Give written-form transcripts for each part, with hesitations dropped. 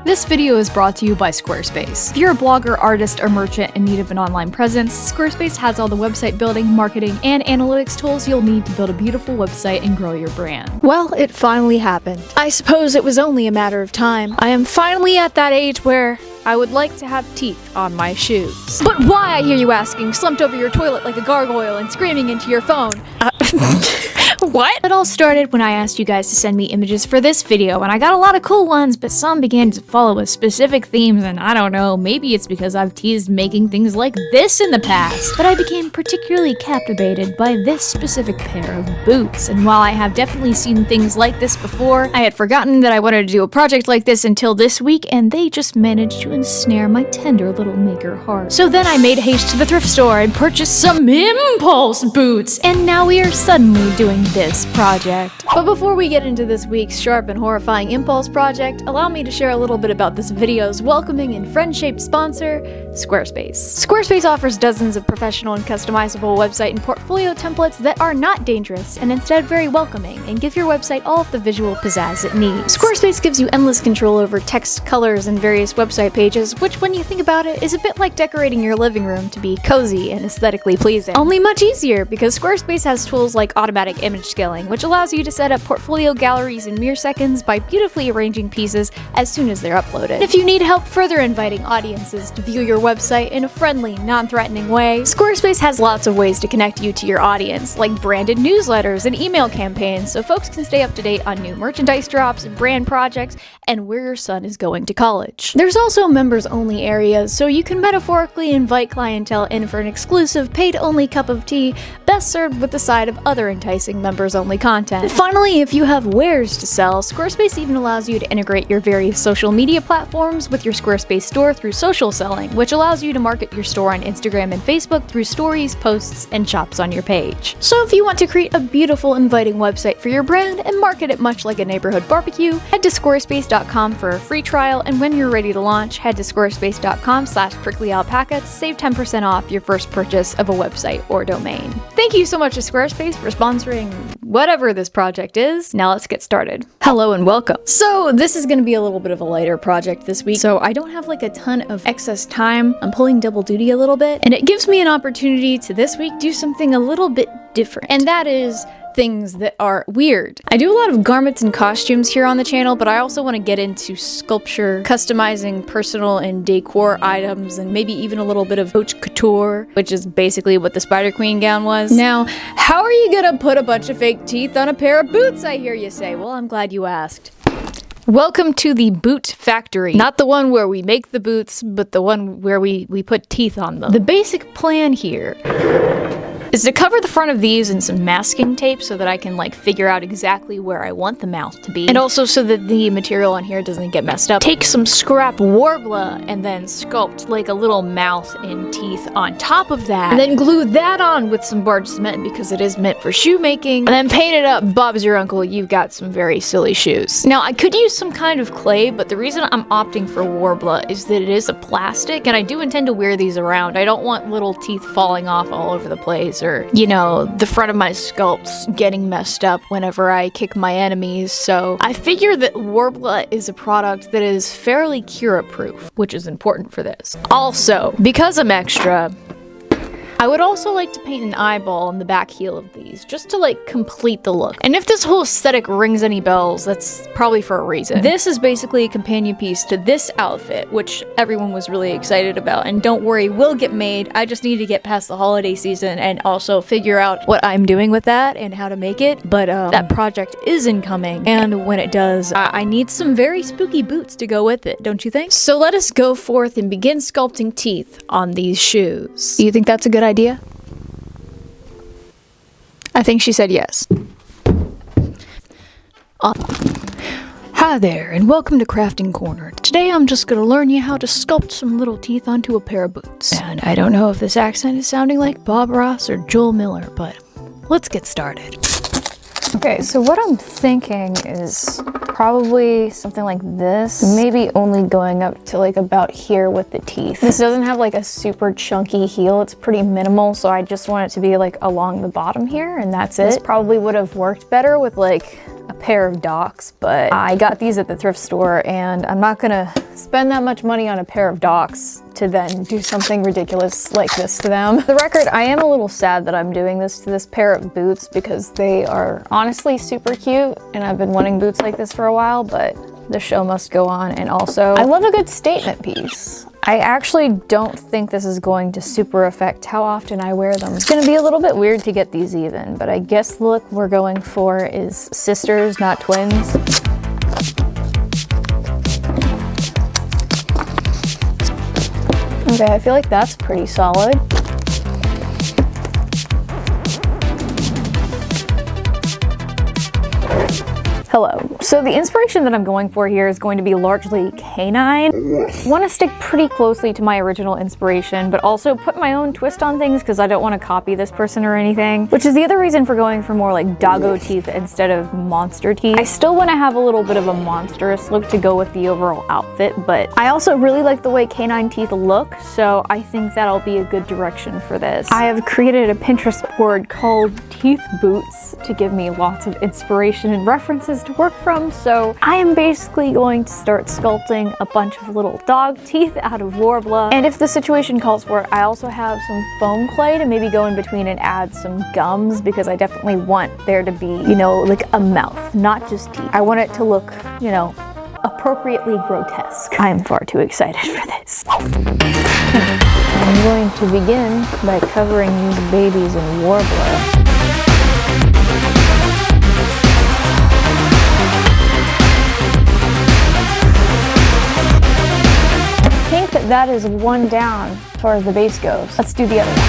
This video is brought to you by Squarespace. If you're a blogger, artist, or merchant in need of an online presence, Squarespace has all the website building, marketing, and analytics tools you'll need to build a beautiful website and grow your brand. Well, it finally happened. I suppose it was only a matter of time. I am finally at that age where I would like to have teeth on my shoes. But why, I hear you asking, slumped over your toilet like a gargoyle and screaming into your phone? What? It all started when I asked you guys to send me images for this video, and I got a lot of cool ones, but some began to follow with specific themes, and I don't know, maybe it's because I've teased making things like this in the past. But I became particularly captivated by this specific pair of boots, and while I have definitely seen things like this before, I had forgotten that I wanted to do a project like this until this week, and they just managed to ensnare my tender little maker heart. So then I made haste to the thrift store and purchased some impulse boots, and now we are suddenly doing this project. But before we get into this week's sharp and horrifying impulse project, allow me to share a little bit about this video's welcoming and friend-shaped sponsor, Squarespace. Squarespace offers dozens of professional and customizable website and portfolio templates that are not dangerous and instead very welcoming and give your website all of the visual pizzazz it needs. Squarespace gives you endless control over text, colors, and various website pages, which when you think about it is a bit like decorating your living room to be cozy and aesthetically pleasing. Only much easier because Squarespace has tools like automatic image scaling, which allows you to set up portfolio galleries in mere seconds by beautifully arranging pieces as soon as they're uploaded. If you need help further inviting audiences to view your website in a friendly, non-threatening way, Squarespace has lots of ways to connect you to your audience, like branded newsletters and email campaigns, so folks can stay up to date on new merchandise drops and brand projects and where your son is going to college. There's also members-only areas, so you can metaphorically invite clientele in for an exclusive, paid-only cup of tea, best served with the side of other enticing members-only content. Finally, if you have wares to sell, Squarespace even allows you to integrate your various social media platforms with your Squarespace store through social selling, which allows you to market your store on Instagram and Facebook through stories, posts, and shops on your page. So if you want to create a beautiful, inviting website for your brand and market it much like a neighborhood barbecue, head to squarespace.com for a free trial, and when you're ready to launch, head to squarespace.com/pricklyalpaca to save 10% off your first purchase of a website or domain. Thank you so much to Squarespace for sponsoring whatever this project is. Now let's get started. Hello and welcome. So this is going to be a little bit of a lighter project this week, so I don't have like a ton of excess time. I'm pulling double duty a little bit, and it gives me an opportunity to this week do something a little bit different, and that is things that are weird. I do a lot of garments and costumes here on the channel, but I also want to get into sculpture, customizing personal and decor items, and maybe even a little bit of haute couture, which is basically what the Spider Queen gown was. Now, how are you gonna put a bunch of fake teeth on a pair of boots, I hear you say? Well, I'm glad you asked. Welcome to the boot factory. Not the one where we make the boots, but the one where we put teeth on them. The basic plan here is to cover the front of these in some masking tape so that I can like figure out exactly where I want the mouth to be, and also so that the material on here doesn't get messed up. Take some scrap Warbla and then sculpt like a little mouth and teeth on top of that, and then glue that on with some barge cement because it is meant for shoemaking, and then paint it up. Bob's your uncle, you've got some very silly shoes. Now I could use some kind of clay, but the reason I'm opting for Warbla is that it is a plastic, and I do intend to wear these around. I don't want little teeth falling off all over the place, or, you know, the front of my sculpts getting messed up whenever I kick my enemies, so I figure that Warbla is a product that is fairly cure-proof, which is important for this. Also, because I'm extra, I would also like to paint an eyeball on the back heel of these, just to like complete the look. And if this whole aesthetic rings any bells, that's probably for a reason. This is basically a companion piece to this outfit, which everyone was really excited about. And don't worry, will get made. I just need to get past the holiday season and also figure out what I'm doing with that and how to make it. But that project is incoming, and when it does, I need some very spooky boots to go with it, don't you think? So let us go forth and begin sculpting teeth on these shoes. Do you think that's a good idea? I think she said yes. Hi there, and welcome to Crafting Corner. Today I'm just gonna learn you how to sculpt some little teeth onto a pair of boots. And I don't know if this accent is sounding like Bob Ross or Joel Miller, but let's get started. Okay, so what I'm thinking is probably something like this, maybe only going up to like about here with the teeth. This doesn't have like a super chunky heel, it's pretty minimal, so I just want it to be like along the bottom here, and that's it. This probably would have worked better with like a pair of docks, but I got these at the thrift store and I'm not gonna spend that much money on a pair of docks to then do something ridiculous like this to them. For the record, I am a little sad that I'm doing this to this pair of boots because they are honestly super cute and I've been wanting boots like this for a while, but the show must go on. And also, I love a good statement piece. I actually don't think this is going to super affect how often I wear them. It's gonna be a little bit weird to get these even, but I guess the look we're going for is sisters, not twins. Okay, I feel like that's pretty solid. Hello. So the inspiration that I'm going for here is going to be largely canine. I want to stick pretty closely to my original inspiration, but also put my own twist on things because I don't want to copy this person or anything, which is the other reason for going for more like doggo teeth instead of monster teeth. I still want to have a little bit of a monstrous look to go with the overall outfit, but I also really like the way canine teeth look, so I think that'll be a good direction for this. I have created a Pinterest board called Teeth Boots to give me lots of inspiration and references to work from, so I am basically going to start sculpting a bunch of little dog teeth out of Worbla. And if the situation calls for it, I also have some foam clay to maybe go in between and add some gums because I definitely want there to be, you know, like a mouth, not just teeth. I want it to look, you know, appropriately grotesque. I am far too excited for this. I'm going to begin by covering these babies in Worbla. That is one down as far as the base goes. Let's do the other one.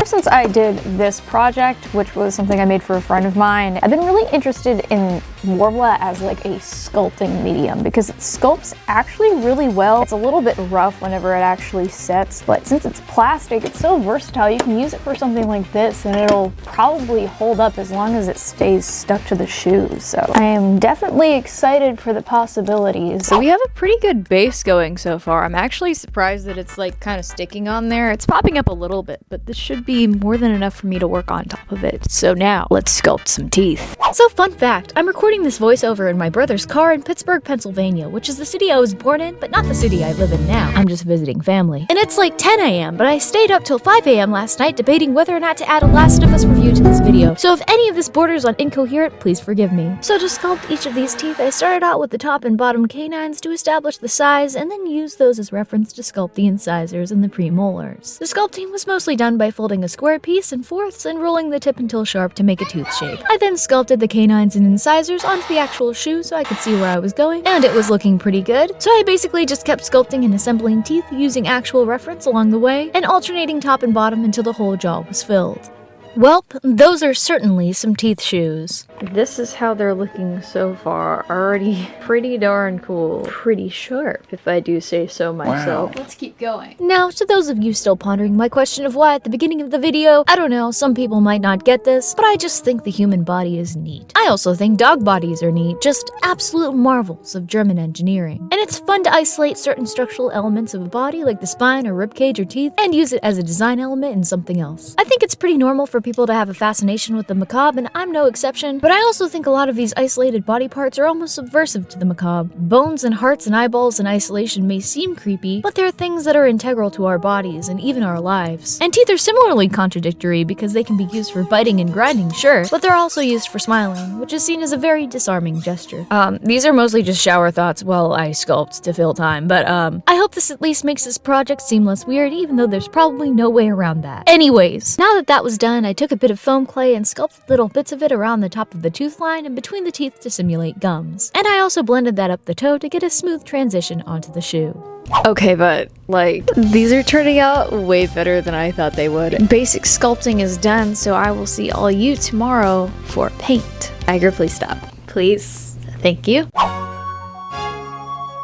Since I did this project, which was something I made for a friend of mine, I've been really interested in Worbla as like a sculpting medium because it sculpts actually really well. It's a little bit rough whenever it actually sets, but since it's plastic, it's so versatile. You can use it for something like this and it'll probably hold up as long as it stays stuck to the shoes. So I am definitely excited for the possibilities. So we have a pretty good base going so far. I'm actually surprised that it's like kind of sticking on there. It's popping up a little bit, but this should be more than enough for me to work on top of it. So now, let's sculpt some teeth. So fun fact, I'm recording this voiceover in my brother's car in Pittsburgh, Pennsylvania, which is the city I was born in, but not the city I live in now. I'm just visiting family. And it's like 10 a.m., but I stayed up till 5 a.m. last night debating whether or not to add a Last of Us review to this video. So if any of this borders on incoherent, please forgive me. So to sculpt each of these teeth, I started out with the top and bottom canines to establish the size, and then used those as reference to sculpt the incisors and the premolars. The sculpting was mostly done by folding a square piece in fourths and rolling the tip until sharp to make a tooth shape. I then sculpted the canines and incisors onto the actual shoe so I could see where I was going, and it was looking pretty good. So I basically just kept sculpting and assembling teeth using actual reference along the way, and alternating top and bottom until the whole jaw was filled. Welp, those are certainly some teeth shoes. This is how they're looking so far. Already pretty darn cool. Pretty sharp, if I do say so myself. Wow. Let's keep going. Now, to those of you still pondering my question of why at the beginning of the video, I don't know, some people might not get this, but I just think the human body is neat. I also think dog bodies are neat, just absolute marvels of German engineering. And it's fun to isolate certain structural elements of a body, like the spine or ribcage or teeth, and use it as a design element in something else. I think it's pretty normal for people to have a fascination with the macabre, and I'm no exception, but I also think a lot of these isolated body parts are almost subversive to the macabre. Bones and hearts and eyeballs in isolation may seem creepy, but they're things that are integral to our bodies and even our lives. And teeth are similarly contradictory because they can be used for biting and grinding, sure, but they're also used for smiling, which is seen as a very disarming gesture. These are mostly just shower thoughts while I sculpt to fill time, but I hope this at least makes this project seem less weird, even though there's probably no way around that. Anyways, now that that was done, I took a bit of foam clay and sculpted little bits of it around the top of the tooth line and between the teeth to simulate gums. And I also blended that up the toe to get a smooth transition onto the shoe. Okay, but, like, these are turning out way better than I thought they would. Basic sculpting is done, so I will see all you tomorrow for paint. Tiger, please stop. Please. Thank you.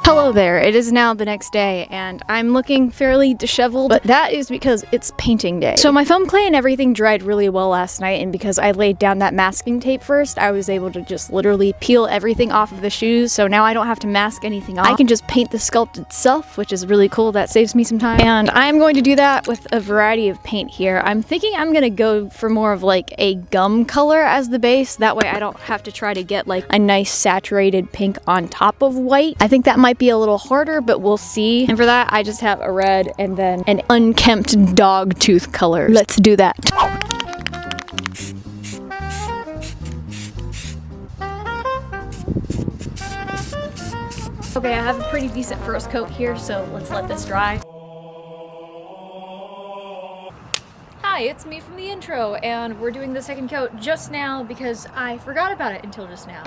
Hello there, it is now the next day, and I'm looking fairly disheveled, but that is because it's painting day. So my foam clay and everything dried really well last night, and because I laid down that masking tape first, I was able to just literally peel everything off of the shoes, so now I don't have to mask anything off. I can just paint the sculpt itself, which is really cool. That saves me some time. And I'm going to do that with a variety of paint here. I'm thinking I'm gonna go for more of like a gum color as the base. That way I don't have to try to get like a nice saturated pink on top of white. I think that might be a little harder, but we'll see. And for that, I just have a red and then an unkempt dog tooth color. Let's do that. Okay, I have a pretty decent first coat here, so let's let this dry. Hi, it's me from the intro, and we're doing the second coat just now because I forgot about it until just now.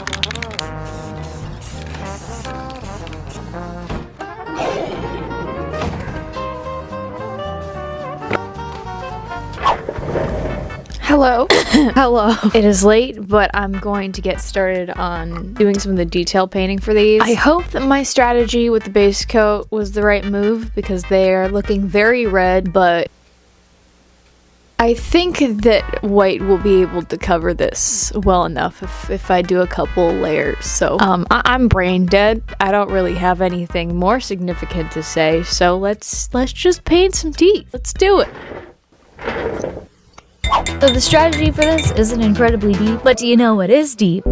Hello. Hello. It is late, but I'm going to get started on doing some of the detail painting for these. I hope that my strategy with the base coat was the right move because they are looking very red, but I think that white will be able to cover this well enough if I do a couple layers. So I'm brain dead. I don't really have anything more significant to say, so let's just paint some teeth. Let's do it. So the strategy for this isn't incredibly deep, but do you know what is deep?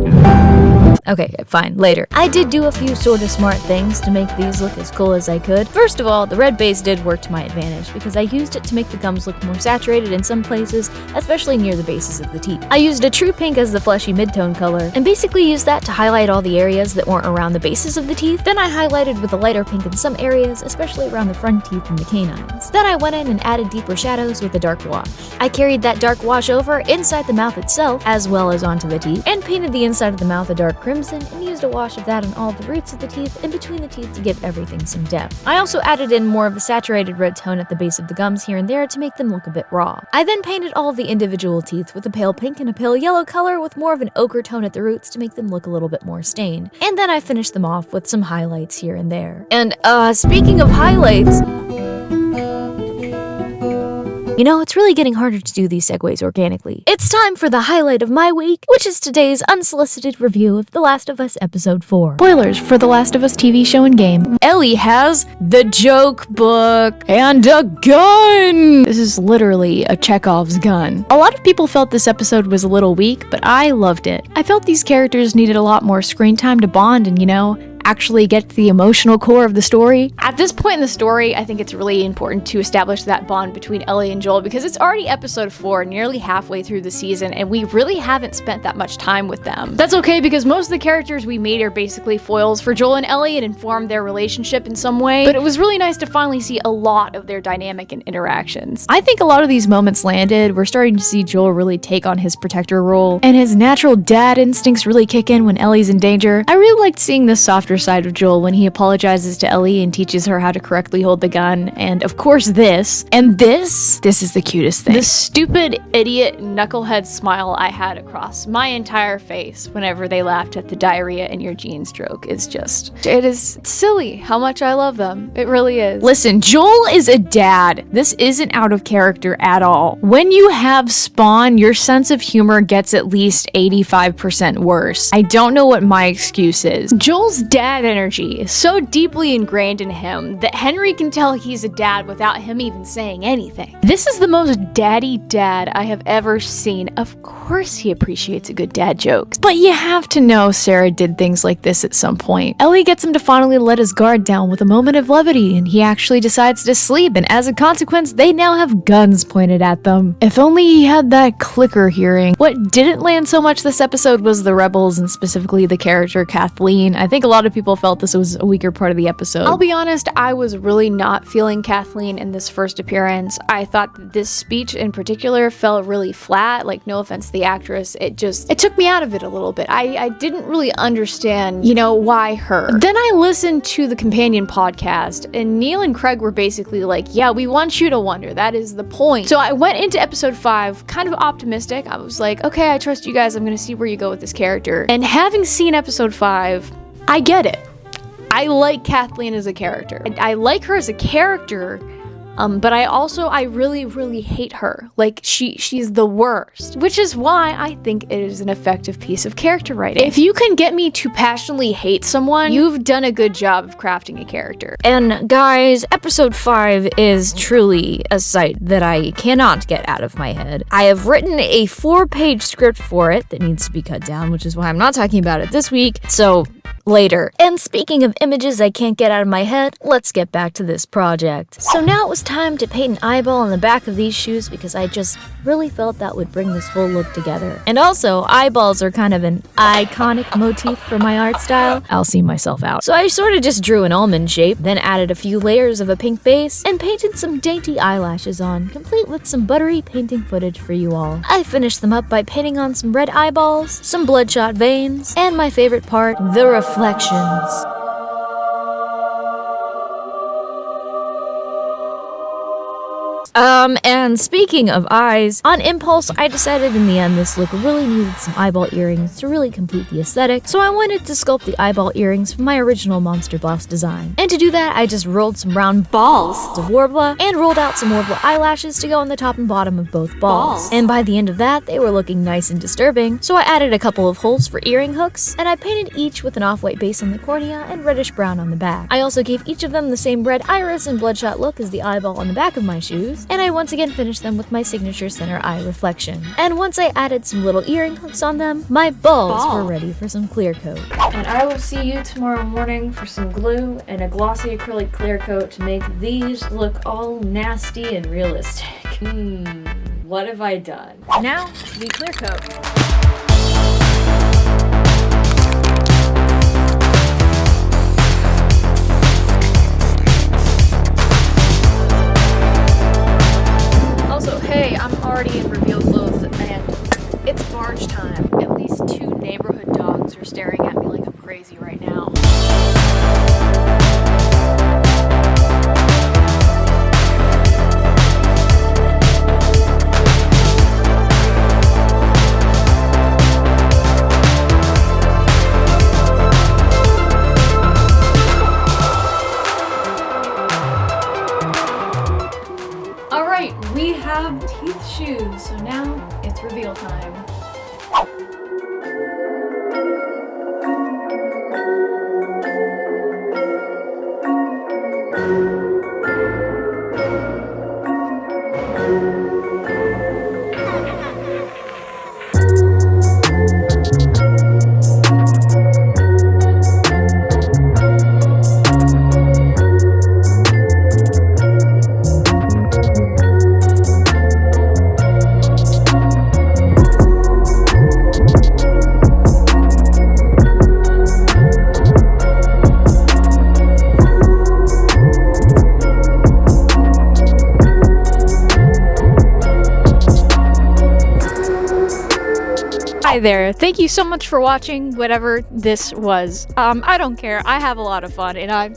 Okay, fine, later. I did do a few sort of smart things to make these look as cool as I could. First of all, the red base did work to my advantage because I used it to make the gums look more saturated in some places, especially near the bases of the teeth. I used a true pink as the fleshy mid-tone color, and basically used that to highlight all the areas that weren't around the bases of the teeth. Then I highlighted with a lighter pink in some areas, especially around the front teeth and the canines. Then I went in and added deeper shadows with a dark wash. I carried that dark wash over inside the mouth itself, as well as onto the teeth, and painted the inside of the mouth a dark crimson, and used a wash of that on all the roots of the teeth and between the teeth to give everything some depth. I also added in more of a saturated red tone at the base of the gums here and there to make them look a bit raw. I then painted all of the individual teeth with a pale pink and a pale yellow color with more of an ochre tone at the roots to make them look a little bit more stained. And then I finished them off with some highlights here and there. And speaking of highlights, you know, it's really getting harder to do these segues organically. It's time for the highlight of my week, which is today's unsolicited review of The Last of Us Episode 4. Spoilers for The Last of Us TV show and game. Ellie has the joke book and a gun! This is literally a Chekhov's gun. A lot of people felt this episode was a little weak, but I loved it. I felt these characters needed a lot more screen time to bond and, you know, actually get to the emotional core of the story. At this point in the story, I think it's really important to establish that bond between Ellie and Joel because it's already episode 4, nearly halfway through the season, and we really haven't spent that much time with them. That's okay because most of the characters we meet are basically foils for Joel and Ellie and inform their relationship in some way, but it was really nice to finally see a lot of their dynamic and interactions. I think a lot of these moments landed. We're starting to see Joel really take on his protector role, and his natural dad instincts really kick in when Ellie's in danger. I really liked seeing this softer side of Joel when he apologizes to Ellie and teaches her how to correctly hold the gun, and of course this is the cutest thing. The stupid idiot knucklehead smile I had across my entire face whenever they laughed at the diarrhea in your jeans joke is just, it is silly how much I love them. It really is. Listen, Joel is a dad. This isn't out of character at all. When you have Spawn, your sense of humor gets at least 85% worse. I don't know what my excuse is. Joel's dad energy is so deeply ingrained in him that Henry can tell he's a dad without him even saying anything. This is the most daddy dad I have ever seen. Of course he appreciates a good dad joke. But you have to know Sarah did things like this at some point. Ellie gets him to finally let his guard down with a moment of levity, and he actually decides to sleep, and as a consequence, they now have guns pointed at them. If only he had that clicker hearing. What didn't land so much this episode was the rebels, and specifically the character Kathleen. I think a lot of people felt this was a weaker part of the episode. I'll be honest, I was really not feeling Kathleen in this first appearance. I thought that this speech in particular felt really flat, like no offense to the actress, it took me out of it a little bit. I didn't really understand, you know, why her. Then I listened to the companion podcast, and Neil and Craig were basically like, yeah, we want you to wonder, that is the point. So I went into episode 5 kind of optimistic. I was like, okay, I trust you guys, I'm gonna see where you go with this character. And having seen episode 5, I get it. I like Kathleen as a character. I like her as a character, but I really hate her. Like, she's the worst. Which is why I think it is an effective piece of character writing. If you can get me to passionately hate someone, you've done a good job of crafting a character. And guys, episode 5 is truly a sight that I cannot get out of my head. I have written a 4-page script for it that needs to be cut down, which is why I'm not talking about it this week. So later. And speaking of images I can't get out of my head, let's get back to this project. So now it was time to paint an eyeball on the back of these shoes because I just really felt that would bring this whole look together. And also, eyeballs are kind of an iconic motif for my art style. I'll see myself out. So I sort of just drew an almond shape, then added a few layers of a pink base, and painted some dainty eyelashes on, complete with some buttery painting footage for you all. I finished them up by painting on some red eyeballs, some bloodshot veins, and my favorite part, the reflections. And speaking of eyes, on impulse, I decided in the end this look really needed some eyeball earrings to really complete the aesthetic, so I wanted to sculpt the eyeball earrings from my original Monster Blast design. And to do that, I just rolled some round balls of Warbler and rolled out some Warbler eyelashes to go on the top and bottom of both balls. And by the end of that, they were looking nice and disturbing, so I added a couple of holes for earring hooks, and I painted each with an off-white base on the cornea and reddish brown on the back. I also gave each of them the same red iris and bloodshot look as the eyeball on the back of my shoes, and I once again finished them with my signature center eye reflection. And once I added some little earring hooks on them, my balls were ready for some clear coat. And I will see you tomorrow morning for some glue and a glossy acrylic clear coat to make these look all nasty and realistic. What have I done? Now, the clear coat. Hey, I'm already in reveal clothes and it's barge time. At least 2 neighborhood dogs are staring at me like I'm crazy right now. We have teeth shoes, so now it's reveal time. Hi there, thank you so much for watching whatever this was. I don't care, I have a lot of fun and I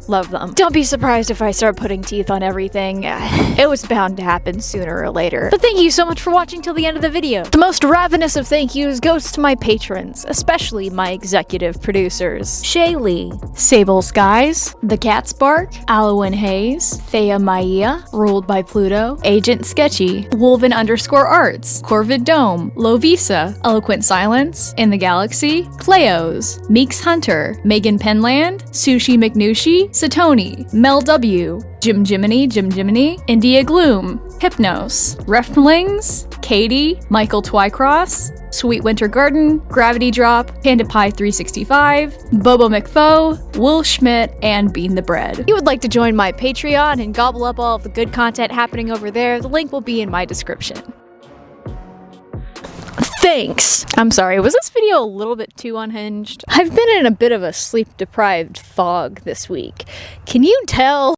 love them. Don't be surprised if I start putting teeth on everything. It was bound to happen sooner or later. But thank you so much for watching till the end of the video. The most ravenous of thank yous goes to my patrons, especially my executive producers. Shaylee, Sable Skies, The Cat's Bark, Alwyn Hayes, Thea Maia, Ruled by Pluto, Agent Sketchy, Wolven_Arts, Corvid Dome, Lovisa, Eloquent Silence, In the Galaxy, Cleos, Meeks Hunter, Megan Penland, Sushi McNushi, Satoni, Mel W, Jim Jiminy, India Gloom, Hypnos, Refmlings, Katie, Michael Twycross, Sweet Winter Garden, Gravity Drop, Panda Pie 365, Bobo McFo, Will Schmidt, and Bean the Bread. If you would like to join my Patreon and gobble up all of the good content happening over there, the link will be in my description. Thanks! I'm sorry, was this video a little bit too unhinged? I've been in a bit of a sleep-deprived fog this week. Can you tell?